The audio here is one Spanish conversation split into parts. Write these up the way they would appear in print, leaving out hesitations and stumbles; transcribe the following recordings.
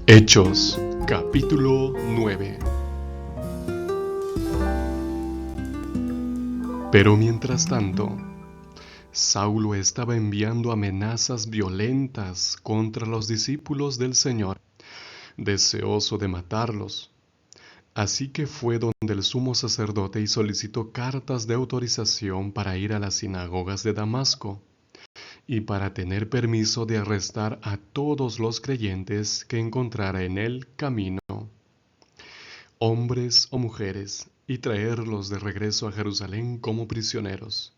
Hechos, capítulo 9. Pero mientras tanto, Saulo estaba enviando amenazas violentas contra los discípulos del Señor, deseoso de matarlos. Así que fue donde el sumo sacerdote y solicitó cartas de autorización para ir a las sinagogas de Damasco y para tener permiso de arrestar a todos los creyentes que encontrara en el camino, hombres o mujeres, y traerlos de regreso a Jerusalén como prisioneros.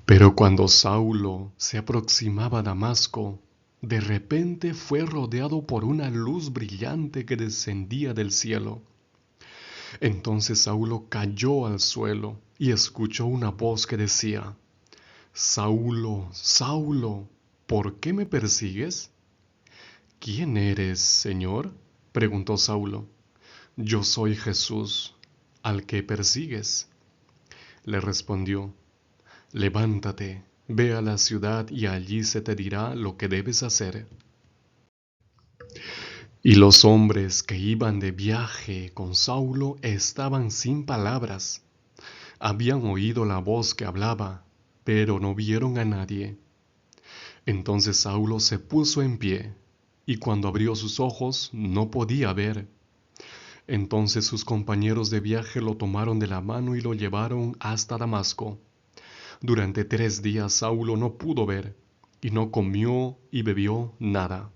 Pero cuando Saulo se aproximaba a Damasco, de repente fue rodeado por una luz brillante que descendía del cielo. Entonces Saulo cayó al suelo y escuchó una voz que decía: Saulo, Saulo, ¿por qué me persigues? ¿Quién eres, Señor?, preguntó Saulo. Yo soy Jesús, al que persigues. Le respondió: Levántate, ve a la ciudad y allí se te dirá lo que debes hacer. Y los hombres que iban de viaje con Saulo estaban sin palabras. Habían oído la voz que hablaba, pero no vieron a nadie. Entonces Saulo se puso en pie, y cuando abrió sus ojos no podía ver. Entonces sus compañeros de viaje lo tomaron de la mano y lo llevaron hasta Damasco. Durante 3 días Saulo no pudo ver, y no comió y bebió nada.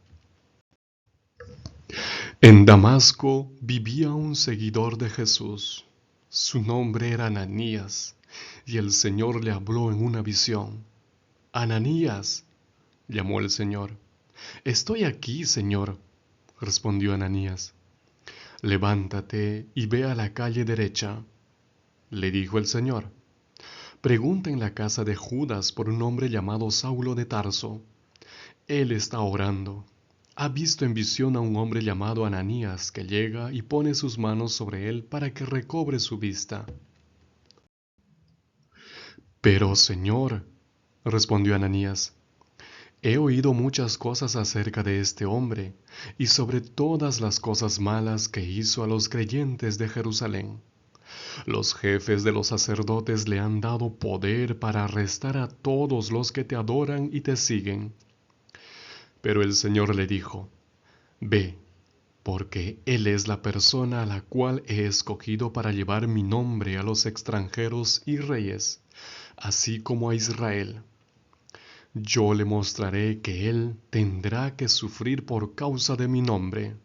En Damasco vivía un seguidor de Jesús. Su nombre era Ananías, y el Señor le habló en una visión. Ananías, llamó el Señor. Estoy aquí, Señor, respondió Ananías. Levántate y ve a la calle derecha, le dijo el Señor. Pregunta en la casa de Judas por un hombre llamado Saulo de Tarso. Él está orando. Ha visto en visión a un hombre llamado Ananías que llega y pone sus manos sobre él para que recobre su vista. Pero, Señor, respondió Ananías, he oído muchas cosas acerca de este hombre y sobre todas las cosas malas que hizo a los creyentes de Jerusalén. Los jefes de los sacerdotes le han dado poder para arrestar a todos los que te adoran y te siguen. Pero el Señor le dijo: Ve, porque Él es la persona a la cual he escogido para llevar mi nombre a los extranjeros y reyes, así como a Israel. Yo le mostraré que Él tendrá que sufrir por causa de mi nombre.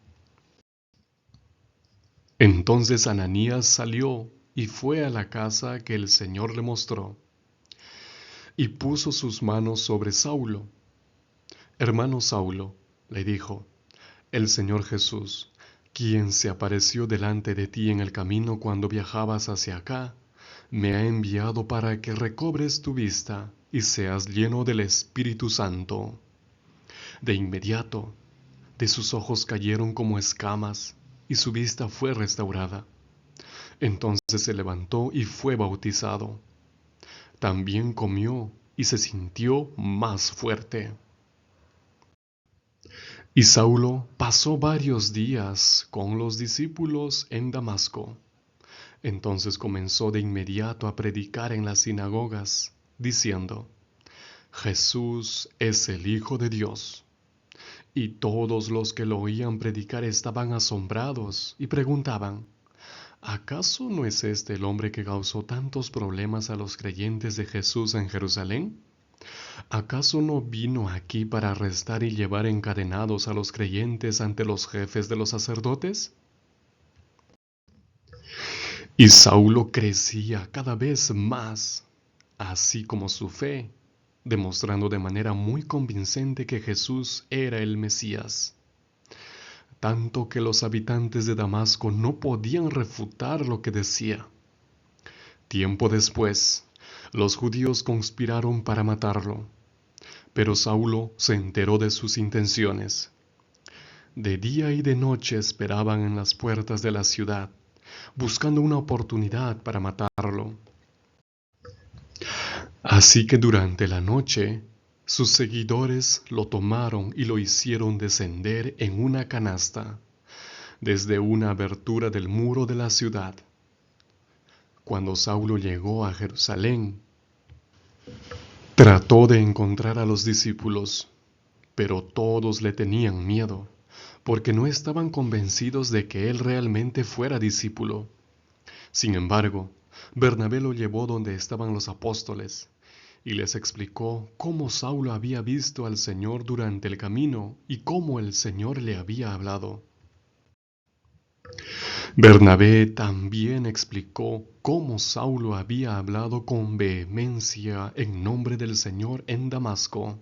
Entonces Ananías salió y fue a la casa que el Señor le mostró, y puso sus manos sobre Saulo. Hermano Saulo, le dijo, el Señor Jesús, quien se apareció delante de ti en el camino cuando viajabas hacia acá, me ha enviado para que recobres tu vista y seas lleno del Espíritu Santo. De inmediato, de sus ojos cayeron como escamas, y su vista fue restaurada. Entonces se levantó y fue bautizado. También comió y se sintió más fuerte. Y Saulo pasó varios días con los discípulos en Damasco. Entonces comenzó de inmediato a predicar en las sinagogas, diciendo: Jesús es el Hijo de Dios. Y todos los que lo oían predicar estaban asombrados y preguntaban: ¿acaso no es este el hombre que causó tantos problemas a los creyentes de Jesús en Jerusalén? ¿Acaso no vino aquí para arrestar y llevar encadenados a los creyentes ante los jefes de los sacerdotes? Y Saulo crecía cada vez más, así como su fe, demostrando de manera muy convincente que Jesús era el Mesías. Tanto que los habitantes de Damasco no podían refutar lo que decía. Tiempo después, los judíos conspiraron para matarlo, pero Saulo se enteró de sus intenciones. De día y de noche esperaban en las puertas de la ciudad, buscando una oportunidad para matarlo. Así que durante la noche, Sus seguidores lo tomaron y lo hicieron descender en una canasta desde una abertura del muro de la ciudad. Cuando Saulo llegó a Jerusalén, trató de encontrar a los discípulos, pero todos le tenían miedo, porque no estaban convencidos de que él realmente fuera discípulo. Sin embargo, Bernabé lo llevó donde estaban los apóstoles y les explicó cómo Saulo había visto al Señor durante el camino y cómo el Señor le había hablado. Bernabé también explicó cómo Saulo había hablado con vehemencia en nombre del Señor en Damasco.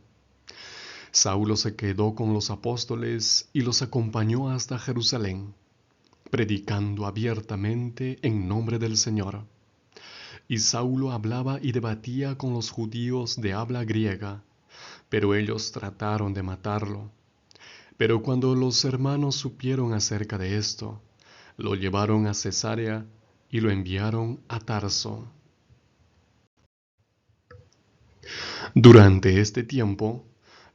Saulo se quedó con los apóstoles y los acompañó hasta Jerusalén, predicando abiertamente en nombre del Señor. Y Saulo hablaba y debatía con los judíos de habla griega, pero ellos trataron de matarlo. Pero cuando los hermanos supieron acerca de esto, lo llevaron a Cesarea y lo enviaron a Tarso. Durante este tiempo,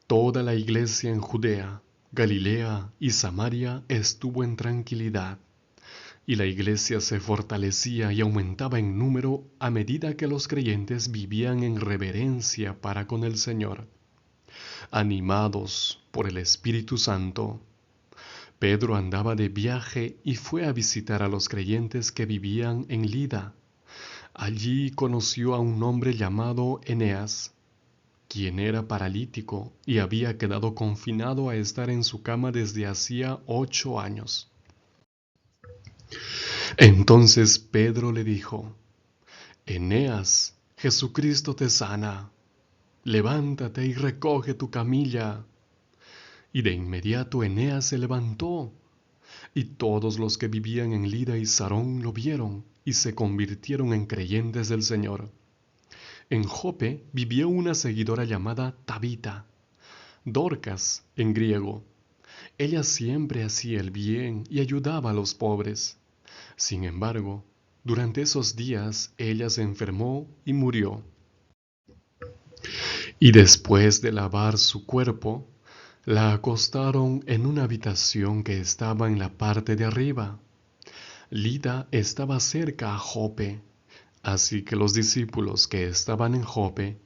toda la iglesia en Judea, Galilea y Samaria estuvo en tranquilidad, y la iglesia se fortalecía y aumentaba en número a medida que los creyentes vivían en reverencia para con el Señor, animados por el Espíritu Santo. Pedro andaba de viaje y fue a visitar a los creyentes que vivían en Lida. Allí conoció a un hombre llamado Eneas, quien era paralítico y había quedado confinado a estar en su cama desde hacía 8 años. Entonces Pedro le dijo: Eneas, Jesucristo te sana. Levántate y recoge tu camilla. Y de inmediato Eneas se levantó, y todos los que vivían en Lida y Sarón lo vieron y se convirtieron en creyentes del Señor. En Jope vivía una seguidora llamada Tabita, Dorcas en griego. Ella siempre hacía el bien y ayudaba a los pobres. Sin embargo, durante esos días ella se enfermó y murió. Y después de lavar su cuerpo, la acostaron en una habitación que estaba en la parte de arriba. Lida estaba cerca a Jope, así que los discípulos que estaban en Jope,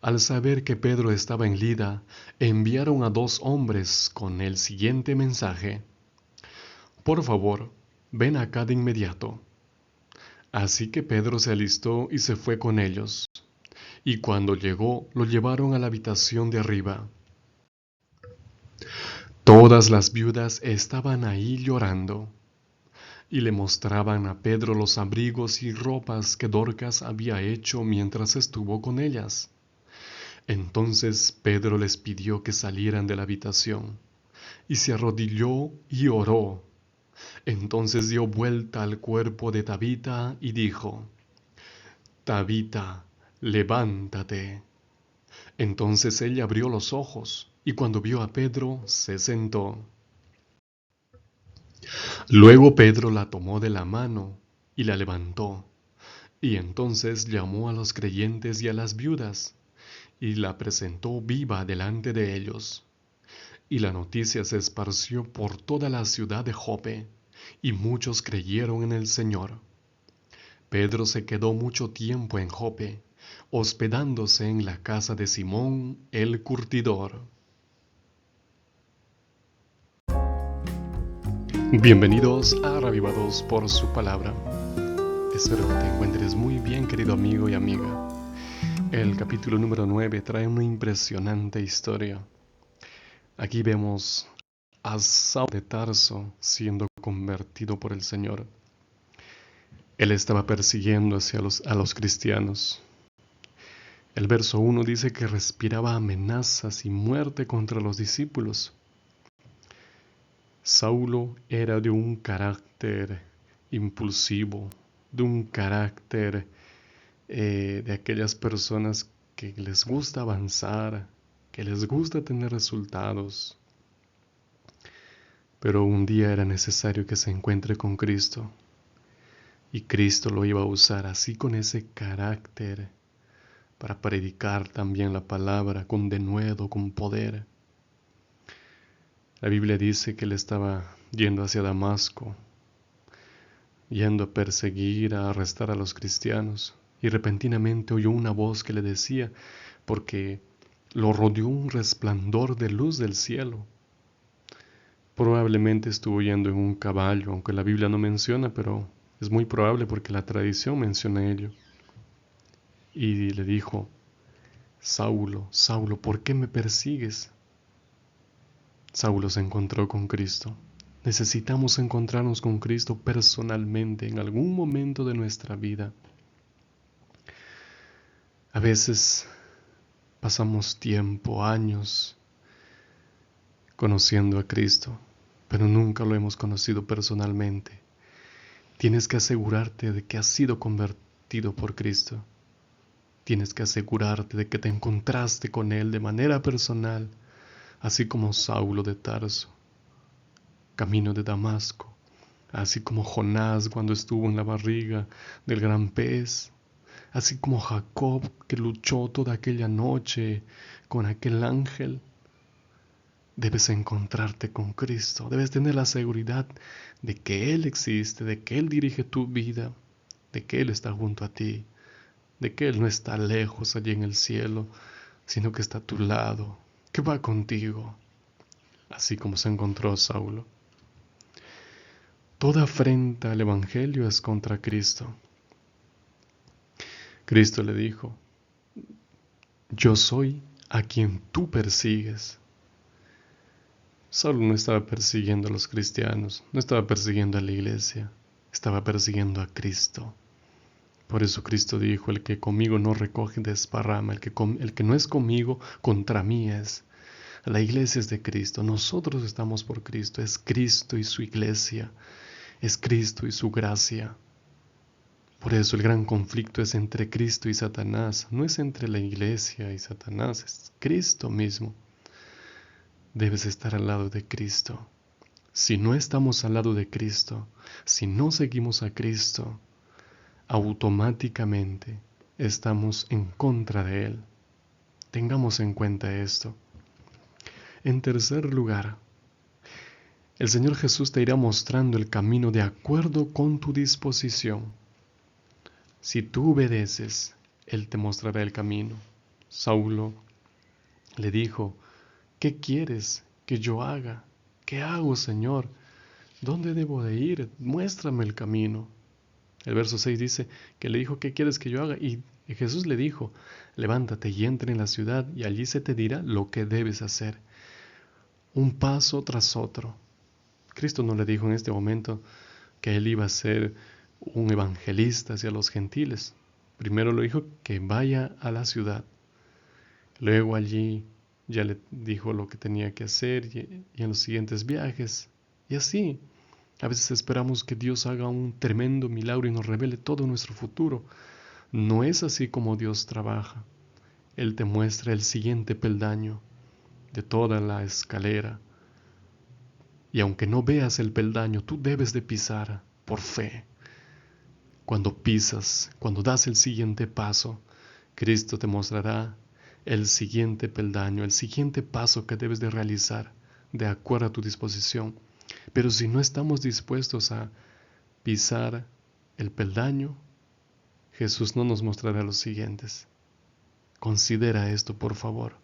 al saber que Pedro estaba en Lida, enviaron a 2 hombres con el siguiente mensaje: Por favor, ven acá de inmediato. Así que Pedro se alistó y se fue con ellos, y cuando llegó lo llevaron a la habitación de arriba. Todas las viudas estaban ahí llorando, y le mostraban a Pedro los abrigos y ropas que Dorcas había hecho mientras estuvo con ellas. Entonces Pedro les pidió que salieran de la habitación, y se arrodilló y oró. Entonces dio vuelta al cuerpo de Tabita y dijo: Tabita, levántate. Entonces ella abrió los ojos, y cuando vio a Pedro, se sentó. Luego Pedro la tomó de la mano y la levantó, y entonces llamó a los creyentes y a las viudas, y la presentó viva delante de ellos. Y la noticia se esparció por toda la ciudad de Jope, y muchos creyeron en el Señor. Pedro se quedó mucho tiempo en Jope, hospedándose en la casa de Simón el curtidor. Bienvenidos a Reavivados por su palabra. Espero que te encuentres muy bien, querido amigo y amiga. El capítulo número 9 trae una impresionante historia. Aquí vemos a Saulo de Tarso siendo convertido por el Señor. Él estaba persiguiendo a los cristianos. El verso 1 dice que respiraba amenazas y muerte contra los discípulos. Saulo era de un carácter impulsivo, de un carácter de aquellas personas que les gusta avanzar, que les gusta tener resultados. Pero un día era necesario que se encuentre con Cristo, y Cristo lo iba a usar así, con ese carácter, para predicar también la palabra con denuedo, con poder. La Biblia dice que él estaba yendo hacia Damasco, yendo a perseguir, a arrestar a los cristianos, y repentinamente oyó una voz que le decía, porque lo rodeó un resplandor de luz del cielo. Probablemente estuvo yendo en un caballo, aunque la Biblia no menciona, pero es muy probable porque la tradición menciona ello. Y le dijo, Saulo, Saulo, ¿por qué me persigues? Saulo se encontró con Cristo. Necesitamos encontrarnos con Cristo personalmente en algún momento de nuestra vida. A veces pasamos tiempo, años, conociendo a Cristo, pero nunca lo hemos conocido personalmente. Tienes que asegurarte de que has sido convertido por Cristo. Tienes que asegurarte de que te encontraste con Él de manera personal, así como Saulo de Tarso, camino de Damasco, así como Jonás cuando estuvo en la barriga del gran pez, así como Jacob que luchó toda aquella noche con aquel ángel. Debes encontrarte con Cristo, debes tener la seguridad de que Él existe, de que Él dirige tu vida, de que Él está junto a ti, de que Él no está lejos allí en el cielo, sino que está a tu lado, que va contigo, así como se encontró Saulo. Toda afrenta al Evangelio es contra Cristo. Cristo le dijo, yo soy a quien tú persigues. Saulo no estaba persiguiendo a los cristianos, no estaba persiguiendo a la iglesia, estaba persiguiendo a Cristo. Por eso Cristo dijo, el que conmigo no recoge desparrama, el que no es conmigo, contra mí es. La iglesia es de Cristo, nosotros estamos por Cristo, es Cristo y su iglesia, es Cristo y su gracia. Por eso el gran conflicto es entre Cristo y Satanás, no es entre la iglesia y Satanás, es Cristo mismo. Debes estar al lado de Cristo. Si no estamos al lado de Cristo, si no seguimos a Cristo, automáticamente estamos en contra de Él. Tengamos en cuenta esto. En tercer lugar, el Señor Jesús te irá mostrando el camino de acuerdo con tu disposición. Si tú obedeces, Él te mostrará el camino. Saulo le dijo, ¿qué quieres que yo haga? ¿Qué hago, Señor? ¿Dónde debo de ir? Muéstrame el camino. El verso 6 dice que le dijo, ¿qué quieres que yo haga? Y Jesús le dijo, levántate y entra en la ciudad y allí se te dirá lo que debes hacer. Un paso tras otro. Cristo no le dijo en este momento que él iba a ser un evangelista hacia los gentiles. Primero le dijo que vaya a la ciudad. Luego allí ya le dijo lo que tenía que hacer y en los siguientes viajes. Y así, a veces esperamos que Dios haga un tremendo milagro y nos revele todo nuestro futuro. No es así como Dios trabaja. Él te muestra el siguiente peldaño de toda la escalera. Y aunque no veas el peldaño, tú debes de pisar por fe. Cuando pisas, cuando das el siguiente paso, Cristo te mostrará el siguiente peldaño, el siguiente paso que debes de realizar de acuerdo a tu disposición. Pero si no estamos dispuestos a pisar el peldaño, Jesús no nos mostrará los siguientes. Considera esto, por favor,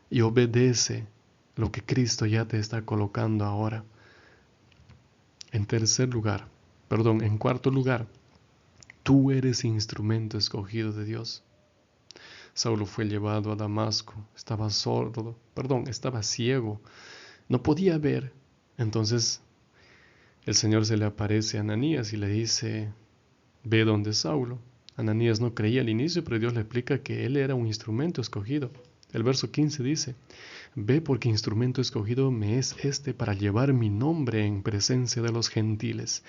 y obedece lo que Cristo ya te está colocando ahora. En cuarto lugar, tú eres instrumento escogido de Dios. Saulo fue llevado a Damasco, estaba ciego, no podía ver. Entonces el Señor se le aparece a Ananías y le dice, ve donde Saulo. Ananías no creía al inicio, pero Dios le explica que él era un instrumento escogido. El verso 15 dice, ve porque instrumento escogido me es este para llevar mi nombre en presencia de los gentiles,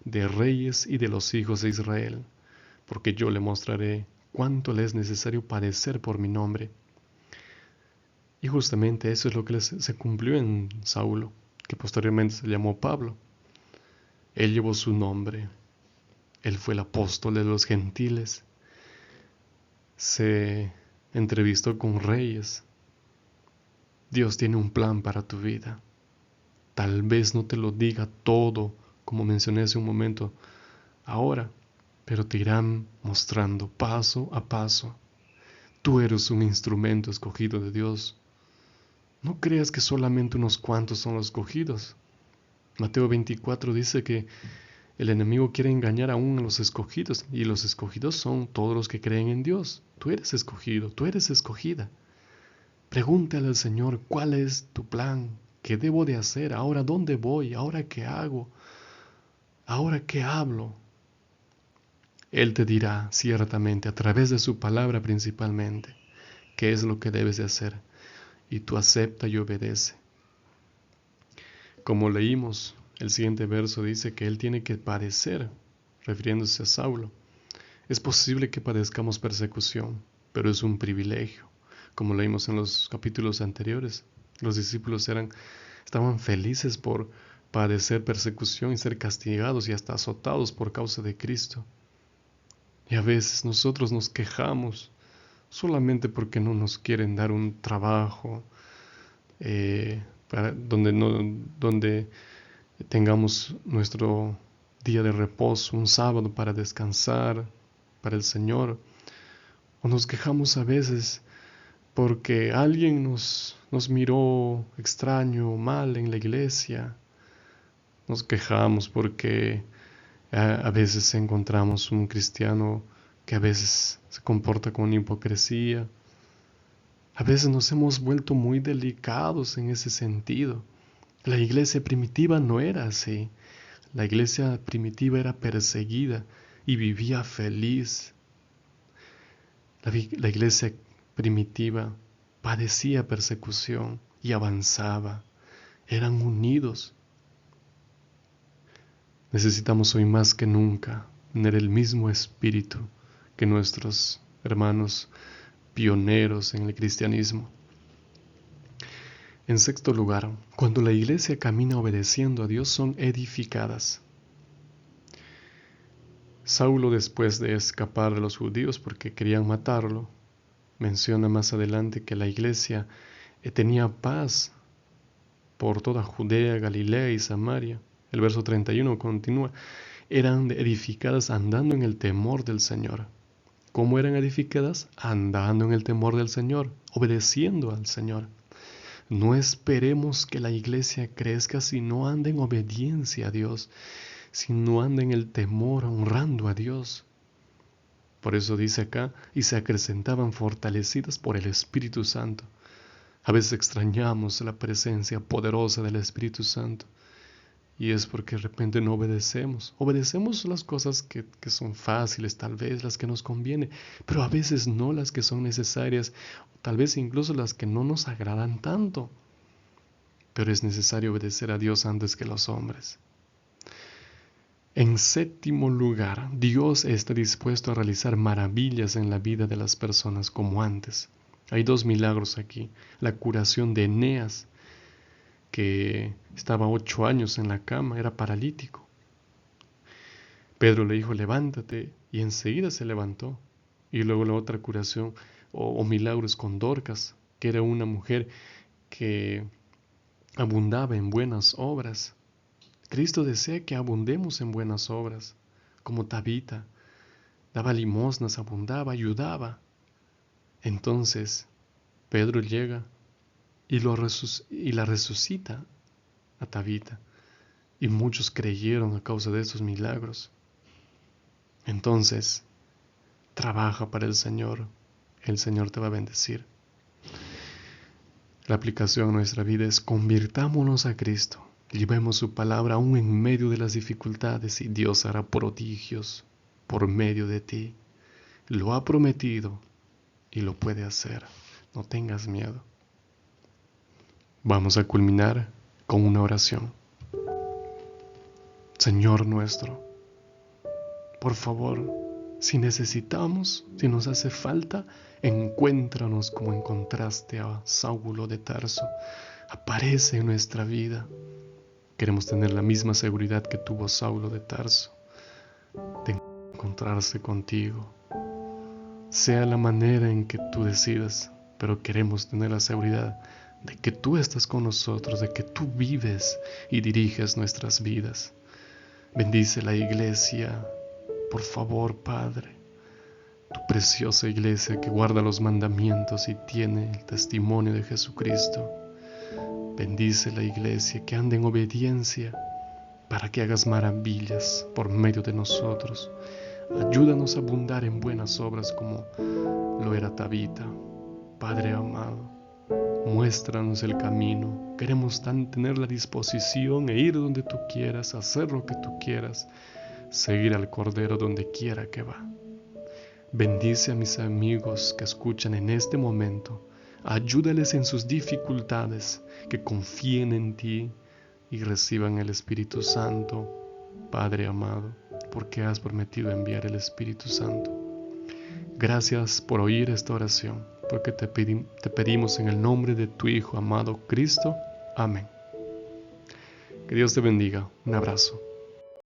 de reyes y de los hijos de Israel, porque yo le mostraré cuánto le es necesario padecer por mi nombre. Y justamente eso es lo que se cumplió en Saulo, que posteriormente se llamó Pablo. Él llevó su nombre, él fue el apóstol de los gentiles. se entrevistó con reyes. Dios tiene un plan para tu vida. Tal vez no te lo diga todo, como mencioné hace un momento, ahora, pero te irán mostrando paso a paso. Tú eres un instrumento escogido de Dios. No creas que solamente unos cuantos son los escogidos. Mateo 24 dice que el enemigo quiere engañar aún a los escogidos, y los escogidos son todos los que creen en Dios. Tú eres escogido, tú eres escogida. Pregúntale al Señor, ¿cuál es tu plan? ¿Qué debo de hacer? ¿Ahora dónde voy? ¿Ahora qué hago? ¿Ahora qué hablo? Él te dirá ciertamente, a través de su palabra principalmente, qué es lo que debes de hacer. Y tú acepta y obedece. Como leímos, el siguiente verso dice que él tiene que padecer, refiriéndose a Saulo. Es posible que padezcamos persecución, pero es un privilegio. Como leímos en los capítulos anteriores, los discípulos estaban felices por padecer persecución y ser castigados y hasta azotados por causa de Cristo. Y a veces nosotros nos quejamos solamente porque no nos quieren dar un trabajo donde tengamos nuestro día de reposo, un sábado para descansar para el Señor. O nos quejamos a veces porque alguien nos miró extraño o mal en la iglesia. Nos quejamos porque a veces encontramos un cristiano que a veces se comporta con hipocresía. A veces nos hemos vuelto muy delicados en ese sentido. La iglesia primitiva no era así. La iglesia primitiva era perseguida y vivía feliz. La iglesia primitiva padecía persecución y avanzaba. Eran unidos. Necesitamos hoy más que nunca tener el mismo espíritu que nuestros hermanos pioneros en el cristianismo. En sexto lugar, cuando la iglesia camina obedeciendo a Dios, son edificadas. Saulo, después de escapar de los judíos porque querían matarlo, menciona más adelante que la iglesia tenía paz por toda Judea, Galilea y Samaria. El verso 31 continúa, eran edificadas andando en el temor del Señor. ¿Cómo eran edificadas? Andando en el temor del Señor, obedeciendo al Señor. No esperemos que la iglesia crezca si no anda en obediencia a Dios, si no anda en el temor, honrando a Dios. Por eso dice acá, y se acrecentaban fortalecidas por el Espíritu Santo. A veces extrañamos la presencia poderosa del Espíritu Santo. Y es porque de repente no obedecemos. Obedecemos las cosas que son fáciles, tal vez las que nos convienen, pero a veces no las que son necesarias, tal vez incluso las que no nos agradan tanto. Pero es necesario obedecer a Dios antes que los hombres. En séptimo lugar, Dios está dispuesto a realizar maravillas en la vida de las personas como antes. Hay dos milagros aquí. La curación de Eneas, que estaba 8 años en la cama, era paralítico. Pedro le dijo, levántate, y enseguida se levantó. Y luego la otra curación o milagros con Dorcas, que era una mujer que abundaba en buenas obras. Cristo desea que abundemos en buenas obras, como Tabita, daba limosnas, abundaba, ayudaba. Entonces Pedro llega y la resucita a Tabita, y muchos creyeron a causa de esos milagros. Entonces, trabaja para el Señor te va a bendecir. La aplicación a nuestra vida es convirtámonos a Cristo, llevemos su palabra aún en medio de las dificultades y Dios hará prodigios por medio de ti. Lo ha prometido y lo puede hacer. No tengas miedo. Vamos a culminar con una oración. Señor nuestro, por favor, si necesitamos, si nos hace falta, encuéntranos como encontraste a Saulo de Tarso. Aparece en nuestra vida. Queremos tener la misma seguridad que tuvo Saulo de Tarso, de encontrarse contigo. sea la manera en que tú decidas, pero queremos tener la seguridad de que tú estás con nosotros, de que tú vives y diriges nuestras vidas. Bendice la iglesia, por favor, Padre, tu preciosa iglesia que guarda los mandamientos y tiene el testimonio de Jesucristo. Bendice la iglesia que anda en obediencia para que hagas maravillas por medio de nosotros. Ayúdanos a abundar en buenas obras como lo era Tabita. Padre amado, muéstranos el camino. Queremos tener la disposición e ir donde tú quieras, hacer lo que tú quieras, seguir al Cordero donde quiera que va. Bendice a mis amigos que escuchan en este momento. Ayúdales en sus dificultades, que confíen en ti y reciban el Espíritu Santo, Padre amado, porque has prometido enviar el Espíritu Santo. Gracias por oír esta oración, porque te pedimos en el nombre de tu Hijo amado Cristo. Amén. Que Dios te bendiga. Un abrazo.